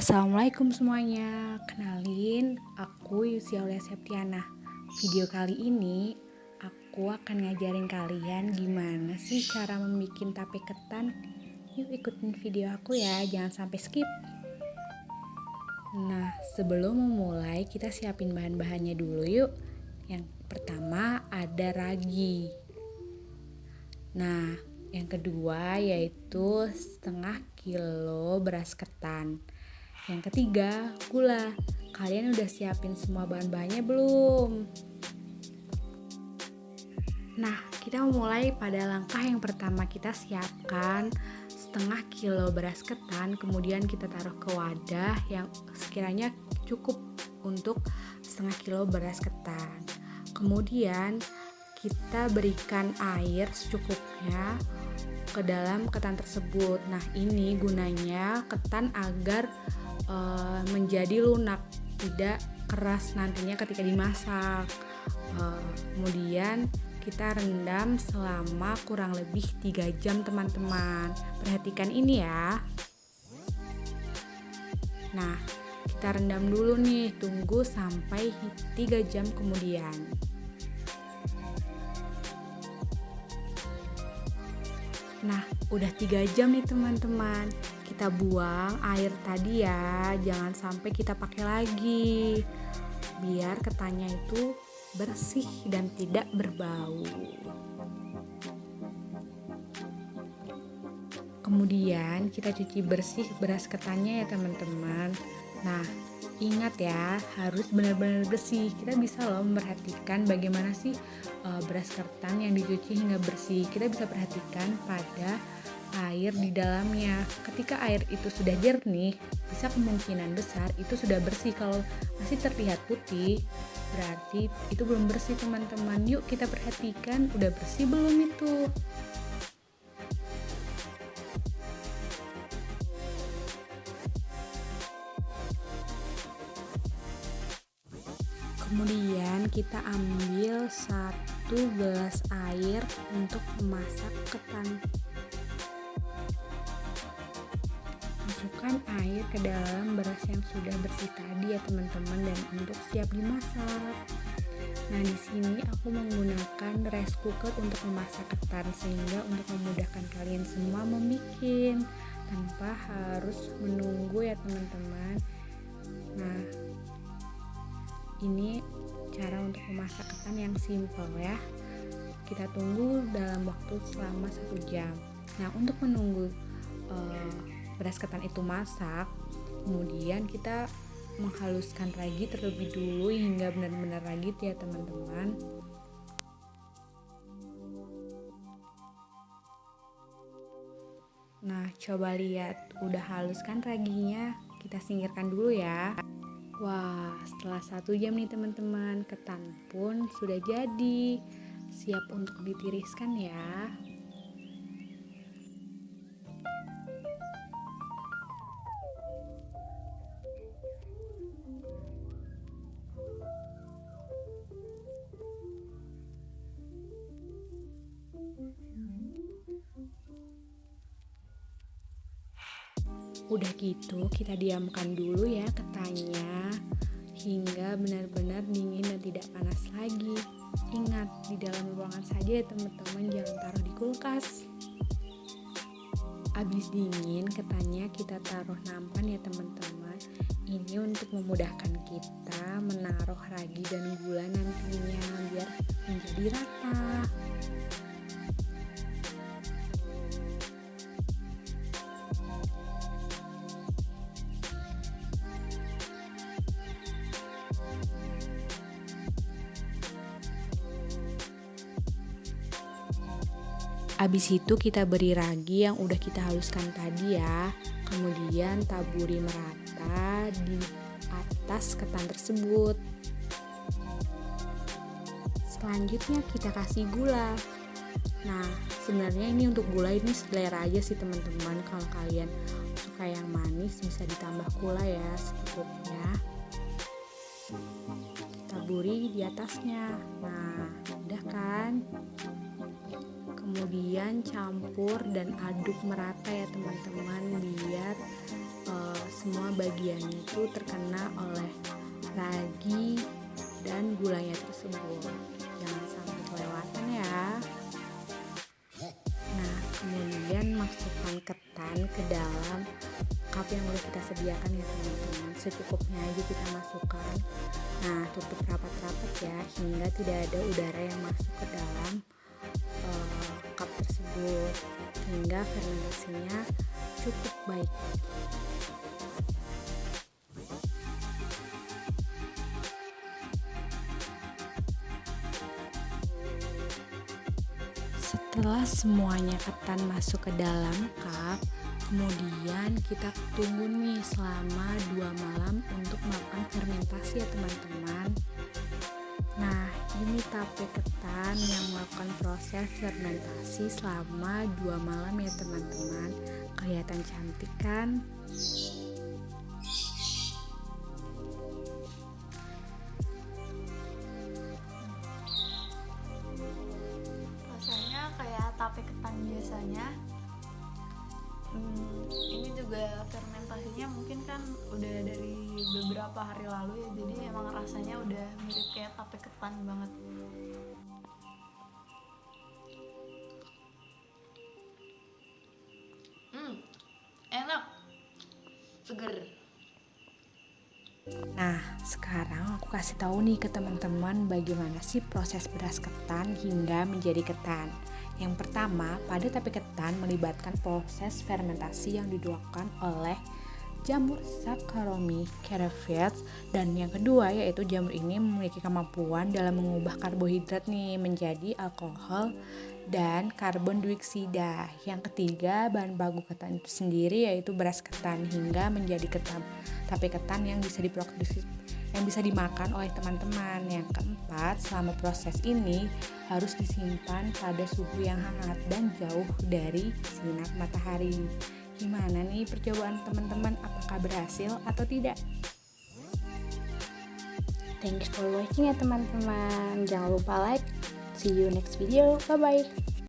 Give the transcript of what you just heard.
Assalamualaikum semuanya, kenalin aku Yusia Aulia Septiana. Video kali ini aku akan ngajarin kalian gimana sih cara membuat tape ketan. Yuk ikutin video aku ya, jangan sampai skip. Nah, sebelum memulai kita siapin bahan-bahannya dulu yuk. Yang pertama ada ragi. Nah, yang kedua yaitu setengah kilo beras ketan. Yang ketiga, gula. Kalian udah siapin semua bahan-bahannya belum? Nah, kita memulai pada langkah yang pertama. Kita siapkan setengah kilo beras ketan, kemudian kita taruh ke wadah yang sekiranya cukup untuk setengah kilo beras ketan. Kemudian kita berikan air secukupnya ke dalam ketan tersebut. Nah, ini gunanya ketan agar menjadi lunak, tidak keras nantinya ketika dimasak. Kemudian kita rendam selama kurang lebih 3 jam teman-teman. Perhatikan ini ya. Nah, kita rendam dulu nih, tunggu sampai 3 jam kemudian. Nah, udah 3 jam nih teman-teman. Kita buang air tadi ya, jangan sampai kita pakai lagi. Biar ketannya itu bersih dan tidak berbau. Kemudian kita cuci bersih beras ketannya ya teman-teman. Nah, ingat ya, harus benar-benar bersih. Kita bisa loh memperhatikan bagaimana sih beras ketan yang dicuci hingga bersih. Kita bisa perhatikan pada air di dalamnya. Ketika air itu sudah jernih, bisa kemungkinan besar itu sudah bersih. Kalau masih terlihat putih, berarti itu belum bersih teman-teman. Yuk kita perhatikan udah bersih belum itu. Kemudian kita ambil 1 gelas air untuk memasak ketan. Masukkan air ke dalam beras yang sudah bersih tadi ya teman-teman, dan untuk siap dimasak. Nah, di sini aku menggunakan rice cooker untuk memasak ketan, sehingga untuk memudahkan kalian semua membuat tanpa harus menunggu ya teman-teman. Nah, ini cara untuk memasak ketan yang simple ya. Kita tunggu dalam waktu selama 1 jam. Nah, untuk menunggu beras ketan itu masak, kemudian kita menghaluskan ragi terlebih dulu hingga benar-benar ragit ya teman-teman. Nah, coba lihat, udah halus kan raginya? Kita singkirkan dulu ya. Wah, setelah 1 jam nih teman-teman, ketan pun sudah jadi, siap untuk ditiriskan ya. Udah gitu, kita diamkan dulu ya ketannya hingga benar-benar dingin dan tidak panas lagi. Ingat, di dalam ruangan saja ya teman-teman, jangan taruh di kulkas. Abis dingin, ketannya kita taruh nampan ya teman-teman. Ini untuk memudahkan kita menaruh ragi dan gula nantinya biar menjadi rata. Abis itu kita beri ragi yang udah kita haluskan tadi ya. Kemudian taburi merata di atas ketan tersebut. Selanjutnya kita kasih gula. Nah, sebenarnya ini untuk gula ini selera aja sih teman-teman. Kalau kalian suka yang manis bisa ditambah gula ya secukupnya. Taburi di atasnya. Nah, udah kan? Kemudian campur dan aduk merata ya teman-teman, biar semua bagiannya itu terkena oleh ragi dan gulanya tersebut. Jangan sampai kelewatan ya. Nah, kemudian masukkan ketan ke dalam cup yang udah kita sediakan ya teman-teman. Secukupnya aja kita masukkan. Nah, tutup rapat-rapat ya hingga tidak ada udara yang masuk ke dalam cup tersebut, hingga fermentasinya cukup baik. Setelah semuanya ketan masuk ke dalam cup, kemudian kita tunggu nih selama 2 malam untuk melakukan fermentasi ya teman-teman. Nah, ini tape ketan yang melakukan proses fermentasi selama 2 malam ya teman-teman. Kelihatan cantik kan? Rasanya kayak tape ketan biasanya. Ini juga fermentasinya mungkin kan udah dari beberapa hari lalu ya, jadi emang rasanya udah mirip kayak tape ketan banget. Enak, seger. Nah, sekarang aku kasih tahu nih ke teman-teman bagaimana sih proses beras ketan hingga menjadi ketan. Yang pertama, pada tape ketan melibatkan proses fermentasi yang dilakukan oleh jamur Saccharomyces, dan yang kedua yaitu jamur ini memiliki kemampuan dalam mengubah karbohidrat nih menjadi alkohol dan karbon dioksida. Yang ketiga, bahan baku ketan itu sendiri yaitu beras ketan hingga menjadi ketan tape ketan yang bisa diproduksi, yang bisa dimakan oleh teman-teman. Yang keempat, selama proses ini harus disimpan pada suhu yang hangat dan jauh dari sinar matahari. Gimana nih percobaan teman-teman, apakah berhasil atau tidak? Thanks for watching ya teman-teman. Jangan lupa like. See you next video. Bye bye.